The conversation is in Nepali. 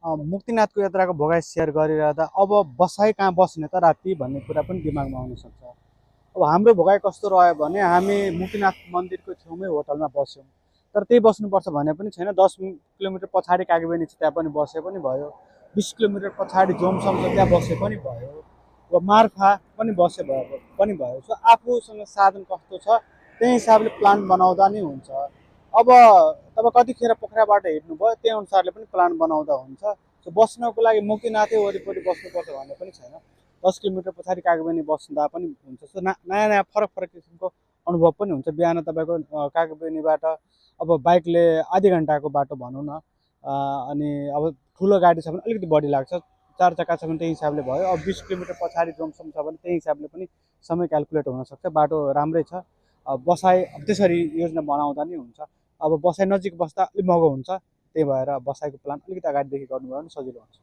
मुक्तिनाथको यात्राको भोगाइ सेयर गरिरहँदा अब बसाइ कहाँ बस्ने त राति भन्ने कुरा पनि दिमागमा आउन सक्छ। अब हाम्रो भोगाइ कस्तो रह्यो भने हामी मुक्तिनाथ मन्दिरको छेउमै होटलमा बस्यौँ, तर त्यही बस्नुपर्छ भने पनि छैन। 10 किलोमिटर पछाडि कागबेनी छ, त्यहाँ पनि बसे पनि भयो। 20 किलोमिटर पछाडि जोमसम छ, त्यहाँ बसे पनि भयो। अब मार्फा पनि बसे भयो पनि भयो। सो आफूसँग साधन कस्तो छ त्यही हिसाबले प्लान बनाउँदा नै हुन्छ। अब तपाईँ कतिखेर पोखराबाट हिँड्नुभयो त्यही अनुसारले पनि प्लान बनाउँदा हुन्छ। सो बस्नको लागि मुक्तिनाथै वरिपरि बस्नुपर्छ भन्ने पनि छैन। 10 किलोमिटर पछाडि कागबेनी बस्दा पनि हुन्छ। सो नयाँ नयाँ फरक फरक किसिमको अनुभव पनि हुन्छ। बिहान तपाईँको कागबेनीबाट अब बाइकले आधी घन्टाको बाटो भनौँ न, अनि अब ठुलो गाडी छ भने अलिकति बढी लाग्छ। 4 चक्का छ भने त्यही हिसाबले भयो। अब 20 किलोमिटर पछाडि जोमसम छ भने त्यही हिसाबले पनि समय क्यालकुलेट हुनसक्छ। बाटो राम्रै छ। बसाइ अब त्यसरी योजना बनाउँदा नै हुन्छ। अब बसाइ नजिक बस्दा अलिक महँगो हुन्छ, त्यही भएर बसाइको प्लान अलिकति अगाडिदेखि गर्नुभयो भने सजिलो हुन्छ।